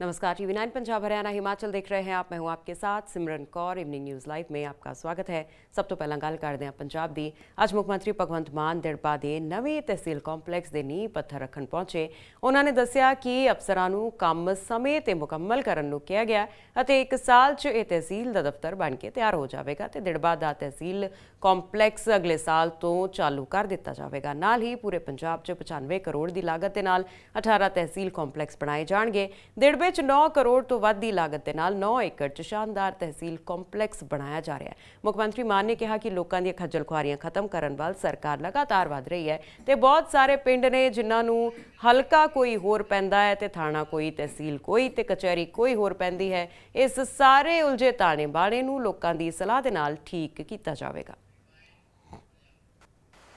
नमस्कार। टीवी 9 पंजाब हरियाणा हिमाचल देख रहे हैं आप। मैं हूं आपके साथ सिमरन कौर। इवनिंग न्यूज़ लाइव में आपका स्वागत है। सब तो पहला गल करते हैं पंजाब दी। अज मुख्यमंत्री भगवंत मान दिड़बा के नवे तहसील कॉम्पलैक्स के नींह पत्थर रखन पहुंचे। उन्होंने दस्सिया कि अफसरां नूं काम समय ते मुकम्मल करन नूं कहा गया अते 1 साल च यह तहसील दा दफ्तर बन के तैयार हो जाएगा ते दिड़बा दा तहसील कॉम्पलैक्स अगले साल तो चालू कर दिता जाएगा। नाल ही पूरे पंजाब च 95 करोड़ की लागत के नाल 18 तहसील कॉम्पलैक्स बनाए जाएंगे। दिड़बे 9 करोड़ तो वध की लागत के नाल 9 एकड़ च शानदार तहसील कॉम्पलैक्स बनाया जा रहा है। मुख्यमंत्री मान ने कहा कि लोगों दी खज्जल खुआरियां खत्म करने वाल सरकार लगातार वध रही है ते बहुत सारे पिंड ने जिन्होंने हल्का कोई होर पैंदा है ते थाना कोई, तहसील कोई ते कचहरी कोई होर पैंदी है। इस सारे उलझे ताने बाणे नूं लोकां दी सलाह दे नाल ठीक कीता जावेगा।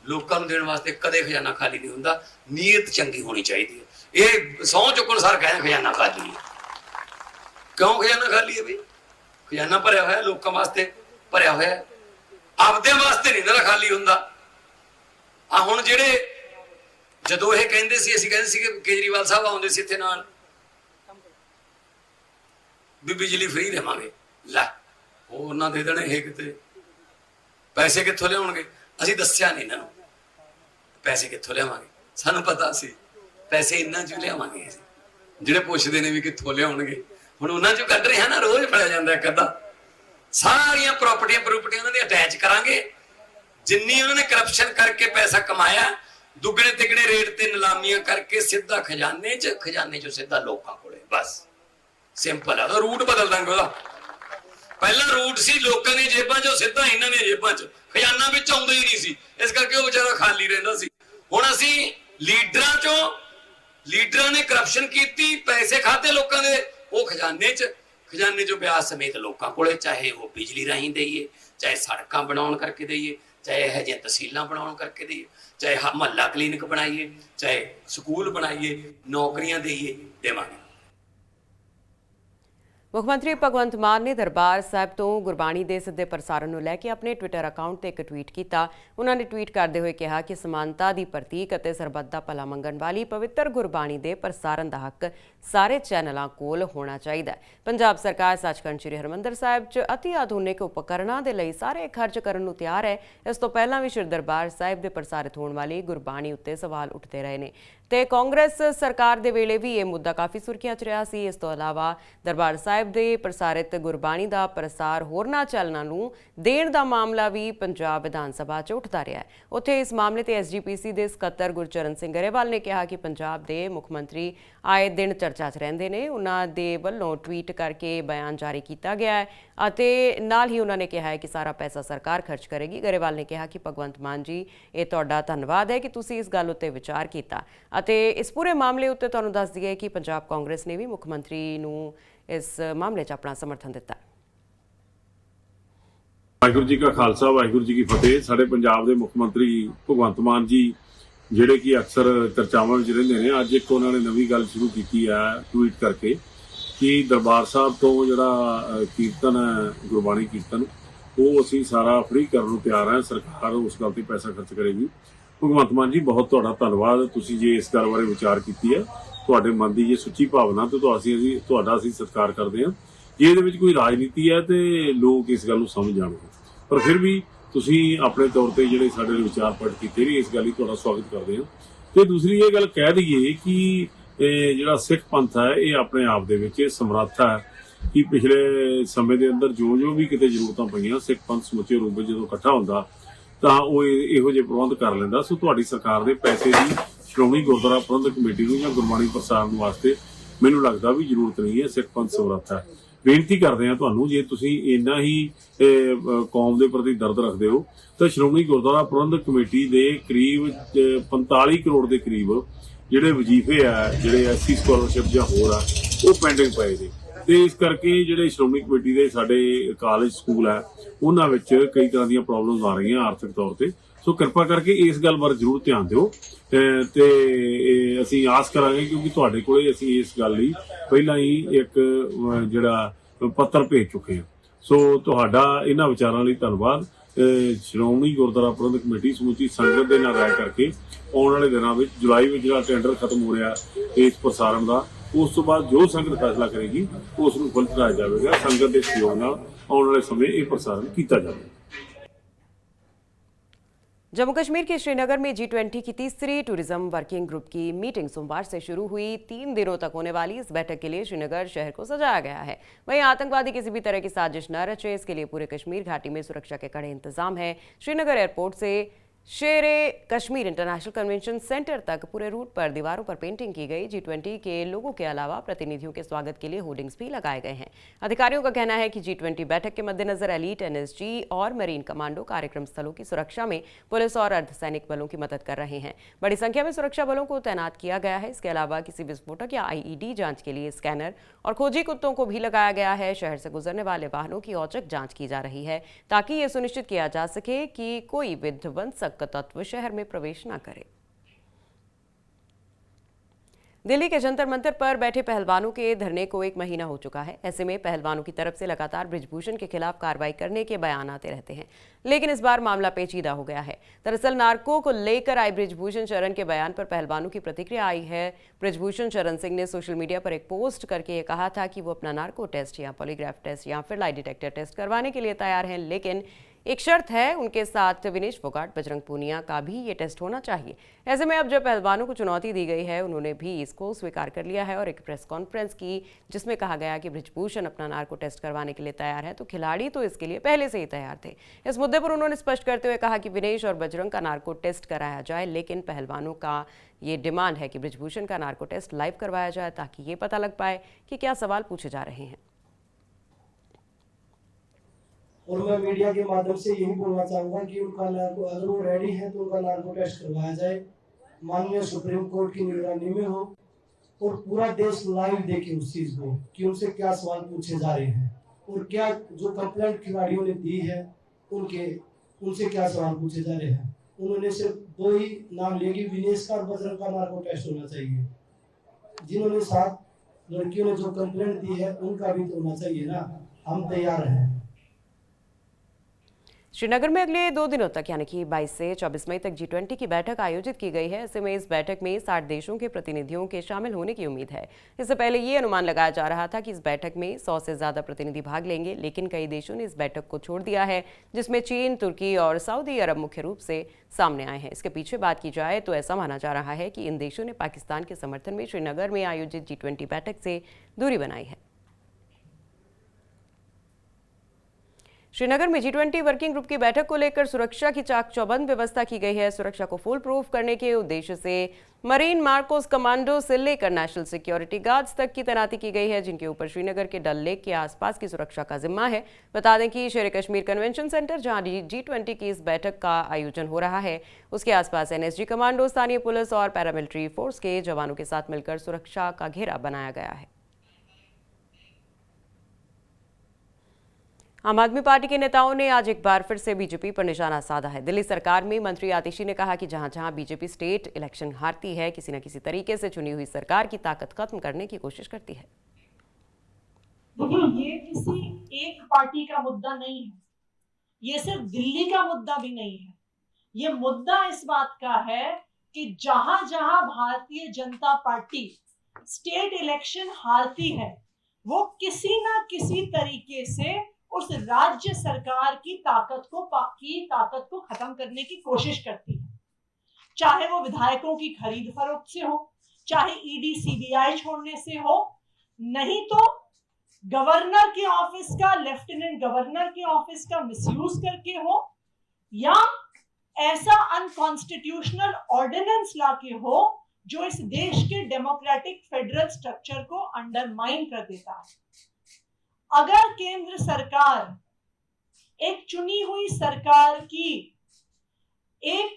लोगों को देने वास्ते कदे खजाना खाली नहीं होंदा। नीयत चंगी होनी चाहिए। ये सौ चुकन सार कहना खजाना खाली है। क्यों खजाना खाली है? भाई खजाना भरया होया लोगों वास्ते भरया होया, आपदे वास्ते नहीं ना खाली हुंदा। आ हुण जिहड़े जदों ये कहंदे सी, असीं कहंदे सी कि केजरीवाल साहब आउंदे सी इत्थे नाल भी बिजली फ्री देवांगे, लै ओह उन्हां दे देणे हे किते पैसे कित्थों लिआउणगे? ਅਸੀਂ ਦੱਸਿਆ ਨਹੀਂ ਇਹਨਾਂ ਨੂੰ ਪੈਸੇ ਕਿੱਥੋਂ ਲਿਆਵਾਂਗੇ। ਸਾਨੂੰ ਪਤਾ ਸੀ ਪੈਸੇ ਇੰਨਾ ਚੋਂ ਲਿਆਵਾਂਗੇ। ਅਸੀਂ ਜਿਹੜੇ ਪੁੱਛਦੇ ਨੇ ਵੀ ਕਿੱਥੋਂ ਲਿਆਉਣਗੇ, ਹੁਣ ਉਹਨਾਂ ਚੋਂ ਕੱਢ ਰਹੇ ਹਾਂ ਨਾ। ਰੋਜ਼ ਫੜਿਆ ਜਾਂਦਾ ਇੱਕ ਅੱਧਾ। ਸਾਰੀਆਂ ਪ੍ਰਾਪਰਟੀਆਂ ਉਹਨਾਂ ਦੇ ਅਟੈਚ ਕਰਾਂਗੇ। ਜਿੰਨੀ ਉਹਨਾਂ ਨੇ ਕਰਪਸ਼ਨ ਕਰਕੇ ਪੈਸਾ ਕਮਾਇਆ, ਦੁੱਗਣੇ ਤਿੱਗਣੇ ਰੇਟ ਤੇ ਨਿਲਾਮੀਆਂ ਕਰਕੇ ਸਿੱਧਾ ਖਜ਼ਾਨੇ 'ਚੋਂ ਸਿੱਧਾ ਲੋਕਾਂ ਕੋਲੇ। ਬਸ ਸਿੰਪਲ ਆ। ਉਹਦਾ ਰੂਟ ਬਦਲ ਦਾਂਗੇ। ਉਹਦਾ ਪਹਿਲਾਂ ਰੂਟ ਸੀ ਲੋਕਾਂ ਦੀਆਂ ਜੇਬਾਂ 'ਚੋਂ, ਸਿੱਧਾ ਇਹਨਾਂ ਦੀਆਂ ਜੇਬਾਂ 'ਚ। ਖਜ਼ਾਨਾ ਵਿੱਚ ਆਉਂਦਾ ਹੀ ਨਹੀਂ ਸੀ, ਇਸ ਕਰਕੇ ਉਹ ਵਿਚਾਰਾ ਖਾਲੀ ਰਹਿੰਦਾ ਸੀ। ਹੁਣ ਅਸੀਂ ਲੀਡਰਾਂ ਨੇ ਕਰਪਸ਼ਨ ਕੀਤੀ, ਪੈਸੇ ਖਾਦੇ ਲੋਕਾਂ ਦੇ, ਉਹ ਖਜ਼ਾਨੇ 'ਚੋਂ ਵਿਆਜ ਸਮੇਤ ਲੋਕਾਂ ਕੋਲੇ। ਚਾਹੇ ਉਹ ਬਿਜਲੀ ਰਾਹੀਂ ਦੇਈਏ, ਚਾਹੇ ਸੜਕਾਂ ਬਣਾਉਣ ਕਰਕੇ ਦੇਈਏ, ਚਾਹੇ ਇਹੋ ਜਿਹੀਆਂ ਤਹਿਸੀਲਾਂ ਬਣਾਉਣ ਕਰਕੇ ਦੇਈਏ, ਚਾਹੇ ਮੁਹੱਲਾ ਕਲੀਨਿਕ ਬਣਾਈਏ, ਚਾਹੇ ਸਕੂਲ ਬਣਾਈਏ, ਨੌਕਰੀਆਂ ਦੇਈਏ, ਦੇਵਾਂਗੇ। मुख्यमंत्री भगवंत मान ने दरबार साहिब तो गुरबाणी के सीधे प्रसारण को लैके अपने ट्विटर अकाउंट से एक ट्वीट किया। उन्होंने ट्वीट करते हुए कहा कि समानता की प्रतीक और सरबत का भला मंगण वाली पवित्र गुरबाणी के प्रसारण का हक सारे चैनलों कोल होना चाहिए। पंजाब सरकार सचखंड श्री हरमंदर साहिब च अति आधुनिक उपकरणों के लिए सारे खर्च करने को तैयार है। इस तो पहला भी श्री दरबार साहिब के प्रसारित होने वाली गुरबाणी उत्ते सवाल उठते रहे हैं ते कांग्रेस सरकार के वेले भी ये मुद्दा काफ़ी सुर्खियां च रहा सी। इस तो अलावा दरबार साहिब के प्रसारित गुरबाणी का प्रसार होरना चैनलों नूं देण दा मामला भी पंजाब विधान सभा च उठता रहा है। उत्थे इस मामले ते SGPC के सकत्तर गुरचरण सिंह गरेवाल ने कहा कि पंजाब के मुख मंत्री आए दिन चर्चा च रहिंदे ने। उन्हां दे वल्लों ट्वीट करके बयान जारी किया गया है अते नाल ही उन्होंने कहा है कि सारा पैसा सरकार खर्च करेगी। गरेवाल ने कहा कि भगवंत मान जी ये तुहाडा धन्नवाद है कि तुसीं इस गल उत्ते विचार किया अते इस पूरे मामले उत्ते तुहानूं दस दईए कि पंजाब कांग्रेस ने भी मुख मंत्री नूं इस मामले च अपना समर्थन दिता। वाहिगुरू जी का खालसा वाहिगुरू जी की फतेह। साडे पंजाब के मुख मंत्री भगवंत मान जी जिहड़े कि अक्सर चर्चावां विच रहिंदे ने, अज एक उन्होंने नवी गल शुरू की है ट्वीट करके कि दरबार साहब तो जिहड़ा कीर्तन है गुरबाणी कीर्तन वो असीं सारा फ्री करन नूं तैयार है, सरकार उस गल ते पैसा खर्च करेगी। भगवंत मान जी बहुत तुहाडा धन्नवाद, तुसीं जे इस गल बारे विचार की है, तुहाडे मन की जे सुच्ची भावना तो असीं सत्कार करते हैं। जे इहदे विच कोई राजनीति है तो लोग इस गल नूं समझ जाणगे, पर फिर भी तुसीं अपने तौर पर जिहड़े साडे विचार प्रगट कीते ने इस गल लई तुहाडा स्वागत करते हैं। तो दूसरी ये गल कह दईए कि जिहड़ा सिख पंथ है ये अपने आप दे विच समर्थ है कि पिछले समय के अंदर जो भी किते जरूरतां पईआं सिख पंथ समुचे रूप में जदों इकट्ठा हुंदा ਤਾਂ ਉਹ ਇਹੋ ਜਿਹੇ ਪ੍ਰਬੰਧ ਕਰ ਲੈਂਦਾ। ਸੋ ਤੁਹਾਡੀ ਸਰਕਾਰ ਦੇ ਪੈਸੇ ਦੀ ਸ਼੍ਰੋਮਣੀ ਗੁਰਦੁਆਰਾ ਪ੍ਰਬੰਧਕ ਕਮੇਟੀ ਨੂੰ ਜਾਂ ਗੁਰਬਾਣੀ ਪ੍ਰਸਾਰਣ ਵਾਸਤੇ ਮੈਨੂੰ ਲੱਗਦਾ ਵੀ ਜ਼ਰੂਰਤ ਨਹੀਂ ਹੈ। ਸਿੱਖ ਪੰਥ ਸਮਰੱਥ ਹੈ। ਬੇਨਤੀ ਕਰਦੇ ਹਾਂ ਤੁਹਾਨੂੰ, ਜੇ ਤੁਸੀਂ ਇੰਨਾ ਹੀ ਕੌਮ ਦੇ ਪ੍ਰਤੀ ਦਰਦ ਰੱਖਦੇ ਹੋ ਤਾਂ ਸ਼੍ਰੋਮਣੀ ਗੁਰਦੁਆਰਾ ਪ੍ਰਬੰਧਕ ਕਮੇਟੀ ਦੇ ਕਰੀਬ 45 ਕਰੋੜ ਦੇ ਕਰੀਬ ਜਿਹੜੇ ਵਜ਼ੀਫੇ ਆ, ਜਿਹੜੇ SC ਸਕਾਲਰਸ਼ਿਪ ਜਾਂ ਹੋਰ ਆ, ਉਹ ਪੈਂਡਿੰਗ ਪਏ ਨੇ। ਤੇ ਇਸ ਕਰਕੇ ਜਿਹੜੇ ਸ਼੍ਰੋਮਣੀ ਕਮੇਟੀ ਦੇ ਸਾਡੇ ਕਾਲਜ ਸਕੂਲ ਹੈ ਉਹਨਾਂ ਵਿੱਚ ਕਈ ਤਰ੍ਹਾਂ ਦੀਆਂ ਪ੍ਰੋਬਲਮਸ ਆ ਰਹੀਆਂ ਆਰਥਿਕ ਤੌਰ ਤੇ। ਸੋ ਕਿਰਪਾ ਕਰਕੇ ਇਸ ਗੱਲ ਬਾਰੇ ਜ਼ਰੂਰ ਧਿਆਨ ਦਿਓ ਤੇ ਅਸੀਂ ਆਸ ਕਰਾਂਗੇ, ਕਿਉਂਕਿ ਤੁਹਾਡੇ ਕੋਲੇ ਅਸੀਂ ਇਸ ਗੱਲ ਲਈ ਪਹਿਲਾਂ ਹੀ ਇੱਕ ਜਿਹੜਾ ਪੱਤਰ ਭੇਜ ਚੁੱਕੇ ਹਾਂ। ਸੋ ਤੁਹਾਡਾ ਇਹਨਾਂ ਵਿਚਾਰਾਂ ਲਈ ਧੰਨਵਾਦ। ਸ਼੍ਰੋਮਣੀ ਗੁਰਦੁਆਰਾ ਪ੍ਰਬੰਧਕ ਕਮੇਟੀ ਸਮੁੱਚੀ ਸੰਗਤ ਦੇ ਨਾਲ ਰਾਏ ਕਰਕੇ ਆਉਣ ਵਾਲੇ ਦਿਨਾਂ ਵਿੱਚ ਜੁਲਾਈ ਵਿੱਚ ਜਿਹੜਾ ਟੈਂਡਰ ਖਤਮ ਹੋ ਰਿਹਾ ਇਸ ਪ੍ਰਸਾਰਣ ਦਾ, ਉਸ ਤੋਂ ਬਾਅਦ ਜੋ ਸੰਗਤ ਫੈਸਲਾ ਕਰੇਗੀ ਉਸ ਨੂੰ ਫਲ ਚੜਾਇਆ ਜਾਵੇਗਾ। ਸੰਗਤ ਦੇ ਸਹਿਯੋਗ ਨਾਲ ਆਉਣ ਵਾਲੇ ਸਮੇਂ ਇਹ ਪ੍ਰਸਾरण ਕੀਤਾ ਜਾਵੇਗਾ। जम्मू कश्मीर के श्रीनगर में G20 की तीसरी टूरिज्म वर्किंग ग्रुप की मीटिंग सोमवार से शुरू हुई। 3 दिनों तक होने वाली इस बैठक के लिए श्रीनगर शहर को सजाया गया है। वहीं आतंकवादी किसी भी तरह की साजिश न रचे, इसके लिए पूरे कश्मीर घाटी में सुरक्षा के कड़े इंतजाम है। श्रीनगर एयरपोर्ट से शेरे कश्मीर इंटरनेशनल कन्वेंशन सेंटर तक पूरे रूट पर दीवारों पर पेंटिंग की गई। G20 के लोगों के अलावा प्रतिनिधियों के स्वागत के लिए होर्डिंग्स भी लगाए गए हैं। अधिकारियों का कहना है कि G20 बैठक के मद्देनजर एलीट, NSG और मरीन कमांडो कार्यक्रम स्थलों की सुरक्षा में पुलिस और अर्धसैनिक बलों की मदद कर रहे हैं। बड़ी संख्या में सुरक्षा बलों को तैनात किया गया है। इसके अलावा किसी विस्फोटक या IED जांच के लिए स्कैनर और खोजी कुत्तों को भी लगाया गया है। शहर से गुजरने वाले वाहनों की औचक जांच की जा रही है ताकि ये सुनिश्चित किया जा सके कि कोई विध्वंसक तत्व शहर में प्रवेश न करे। दिल्ली के जंतर मंतर पर बैठे पहलवानों के धरने को 1 महीना हो चुका है। ऐसे में पहलवानों की तरफ से लगातार बृजभूषण के खिलाफ कार्रवाई करने के बयान आते रहते हैं, लेकिन इस बार मामला पेचीदा हो गया है। दरअसल नार्को को लेकर आए बृजभूषण शरण के बयान पर पहलवानों की प्रतिक्रिया आई है। बृजभूषण शरण सिंह ने सोशल मीडिया पर एक पोस्ट करके ये कहा था कि वो अपना नार्को टेस्ट या पॉलीग्राफ टेस्ट या फिर लाई डिटेक्टर टेस्ट करवाने के लिए तैयार हैं, लेकिन एक शर्त है, उनके साथ विनेश फोगाट, बजरंग पूनिया का भी ये टेस्ट होना चाहिए। ऐसे में अब जब पहलवानों को चुनौती दी गई है, उन्होंने भी इसको स्वीकार कर लिया है और एक प्रेस कॉन्फ्रेंस की जिसमें कहा गया कि बृजभूषण अपना नार्को टेस्ट करवाने के लिए तैयार है, तो खिलाड़ी तो इसके लिए पहले से ही तैयार थे। इस मुद्दे पर उन्होंने स्पष्ट करते हुए कहा कि विनेश और बजरंग का नार्को टेस्ट कराया जाए, लेकिन पहलवानों का ये डिमांड है कि बृजभूषण का नार्को टेस्ट लाइव करवाया जाए ताकि ये पता लग पाए कि क्या सवाल पूछे जा रहे हैं। और मैं मीडिया के माध्यम से यही बोलना चाहूंगा कि उनका नार्को, अगर वो रेडी है तो उनका नार्को टेस्ट करवाया जाए, माननीय सुप्रीम कोर्ट की निगरानी में हो और पूरा देश लाइव देखे उस चीज को कि उनसे क्या सवाल पूछे जा रहे हैं और क्या जो कंप्लेंट खिलाड़ियों ने दी है उनसे क्या सवाल पूछे जा रहे हैं। उन्होंने सिर्फ 2 ही नाम लिए कि विनेश का और बजरंग का नार्को टेस्ट होना चाहिए। जिन्होंने 7 लड़कियों ने जो कंप्लेंट दी है उनका भी तो होना चाहिए ना। हम तैयार हैं। श्रीनगर में अगले 2 दिनों तक यानी कि 22 से 24 मई तक G20 की बैठक आयोजित की गई है। ऐसे में इस बैठक में 60 देशों के प्रतिनिधियों के शामिल होने की उम्मीद है। इससे पहले ये अनुमान लगाया जा रहा था कि इस बैठक में 100 से ज्यादा प्रतिनिधि भाग लेंगे, लेकिन कई देशों ने इस बैठक को छोड़ दिया है, जिसमें चीन, तुर्की और सऊदी अरब मुख्य रूप से सामने आए हैं। इसके पीछे बात की जाए तो ऐसा माना जा रहा है कि इन देशों ने पाकिस्तान के समर्थन में श्रीनगर में आयोजित G20 बैठक से दूरी बनाई है। श्रीनगर में G20 वर्किंग ग्रुप की बैठक को लेकर सुरक्षा की चाक चौबंद व्यवस्था की गई है। सुरक्षा को फुल प्रूफ करने के उद्देश्य से मरीन मार्कोस कमांडो से लेकर नेशनल सिक्योरिटी गार्ड्स तक की तैनाती की गई है, जिनके ऊपर श्रीनगर के डल लेक के आसपास की सुरक्षा का जिम्मा है। बता दें कि शेरे कश्मीर कन्वेंशन सेंटर, जहां G20 की इस बैठक का आयोजन हो रहा है, उसके आसपास NSG कमांडो, स्थानीय पुलिस और पैरामिलिट्री फोर्स के जवानों के साथ मिलकर सुरक्षा का घेरा बनाया गया है। आम आदमी पार्टी के नेताओं ने आज एक बार फिर से बीजेपी पर निशाना साधा है। दिल्ली सरकार में मंत्री आतिशी ने कहा कि जहां जहां बीजेपी स्टेट इलेक्शन हारती है, किसी न किसी तरीके से चुनी हुई सरकार की ताकत खत्म करने की कोशिश करती है। देखिए, ये किसी एक पार्टी का मुद्दा नहीं है, ये सिर्फ दिल्ली का मुद्दा भी नहीं है। ये मुद्दा इस बात का है कि जहां जहां Bharatiya Janata party state election हारती है, वो किसी ना किसी तरीके से उस राज्य सरकार की ताकत को खत्म करने की कोशिश करती है। चाहे वो विधायकों की खरीद फरोख्त से हो, चाहे ED CBI छोड़ने से हो, नहीं तो गवर्नर के ऑफिस का, लेफ्टिनेंट गवर्नर के ऑफिस का मिसयूज करके हो, या ऐसा अनकॉन्स्टिट्यूशनल ऑर्डिनेंस लाके हो जो इस देश के डेमोक्रेटिक फेडरल स्ट्रक्चर को अंडरमाइन कर देता है। अगर केंद्र सरकार एक चुनी हुई सरकार की एक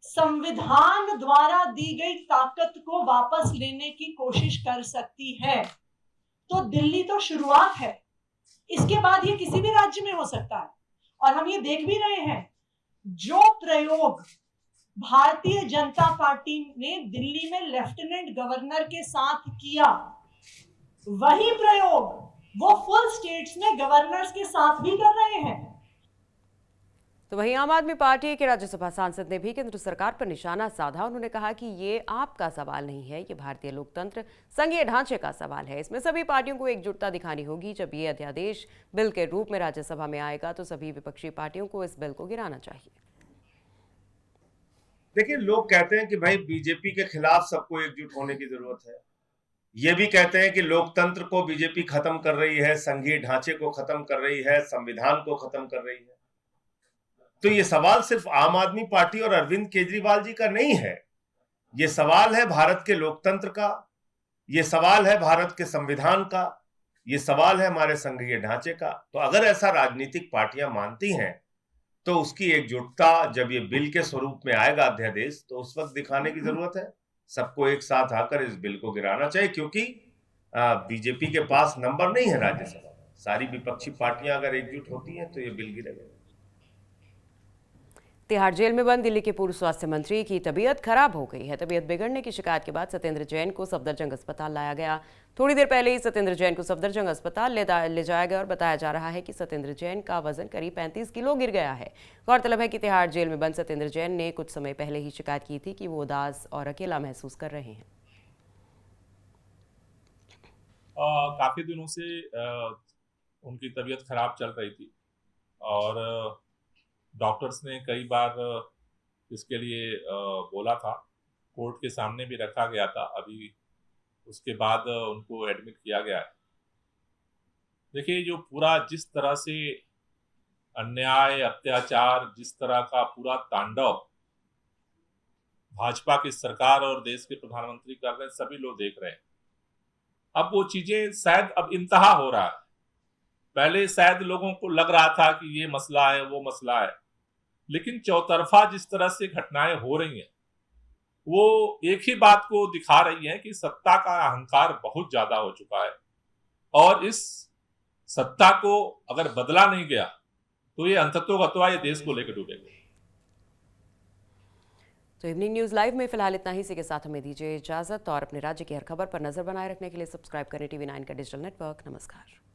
संविधान द्वारा दी गई ताकत को वापस लेने की कोशिश कर सकती है, तो दिल्ली तो शुरुआत है। इसके बाद ये किसी भी राज्य में हो सकता है। और हम ये देख भी रहे हैं, जो प्रयोग भारतीय जनता पार्टी ने दिल्ली में लेफ्टिनेंट गवर्नर के साथ किया, वही प्रयोग वो फुल स्टेट्स में गवर्नर्स के साथ भी कर रहे हैं। तो वहीं आम आदमी पार्टी के राज्यसभा सांसद ने भी केंद्र सरकार पर निशाना साधा। उन्होंने कहा कि ये आपका सवाल नहीं है, ये भारतीय लोकतंत्र संघीय ढांचे का सवाल है। इसमें सभी पार्टियों को एकजुटता दिखानी होगी। जब ये अध्यादेश बिल के रूप में राज्यसभा में आएगा तो सभी विपक्षी पार्टियों को इस बिल को गिराना चाहिए। देखिए, लोग कहते हैं कि भाई बीजेपी के खिलाफ सबको एकजुट होने की जरूरत है। ये भी कहते हैं कि लोकतंत्र को बीजेपी खत्म कर रही है, संघीय ढांचे को खत्म कर रही है, संविधान को खत्म कर रही है। तो ये सवाल सिर्फ आम आदमी पार्टी और अरविंद केजरीवाल जी का नहीं है। ये सवाल है भारत के लोकतंत्र का, ये सवाल है भारत के संविधान का, ये सवाल है हमारे संघीय ढांचे का। तो अगर ऐसा राजनीतिक पार्टियां मानती हैं तो उसकी एकजुटता जब ये बिल के स्वरूप में आएगा अध्यादेश, तो उस वक्त दिखाने की जरूरत है। सबको एक साथ आकर इस बिल को गिराना चाहिए, क्योंकि बीजेपी के पास नंबर नहीं है राज्यसभा में। सारी विपक्षी पार्टियां अगर एकजुट होती हैं तो ये बिल गिरेगा। तिहाड़ जेल में बंद दिल्ली के पूर्व स्वास्थ्य मंत्री की तबीयत खराब हो गई है। तबीयत बिगड़ने की शिकायत के बाद सत्येंद्र जैन को सफदरजंग अस्पताल लाया गया। थोड़ी देर पहले ही सत्येंद्र जैन को सफदरजंग अस्पताल ले जाया गया और बताया जा रहा है कि सत्येंद्र जैन का वजन करीब 35 किलो गिर गया है। गौरतलब है कि तिहाड़ जेल में बंद सत्येंद्र जैन ने कुछ समय पहले ही शिकायत की थी कि वो उदास और अकेला महसूस कर रहे हैं। काफी दिनों से उनकी तबीयत खराब चल रही थी और डॉक्टर्स ने कई बार इसके लिए बोला था। कोर्ट के सामने भी रखा गया था। अभी उसके बाद उनको एडमिट किया गया है। देखिए, जो पूरा जिस तरह से अन्याय, अत्याचार, जिस तरह का पूरा तांडव भाजपा की सरकार और देश के प्रधानमंत्री कर रहे हैं, सभी लोग देख रहे हैं। अब वो चीजें शायद अब इंतहा हो रहा है। पहले शायद लोगों को लग रहा था कि ये मसला है, वो मसला है, लेकिन चौतरफा जिस तरह से घटनाएं हो रही हैं, वो एक ही बात को दिखा रही हैं कि सत्ता का अहंकार बहुत ज्यादा हो चुका है और इस सत्ता को अगर बदला नहीं गया तो ये अंततोगत्वा ये देश को लेकर डूबेगा। तो इवनिंग न्यूज़ लाइव में फिलहाल इतना ही। इसी के साथ हमें दीजिए इजाजत और अपने राज्य की हर खबर पर नजर बनाए रखने के लिए सब्सक्राइब करें TV9 का डिजिटल नेटवर्क। नमस्कार।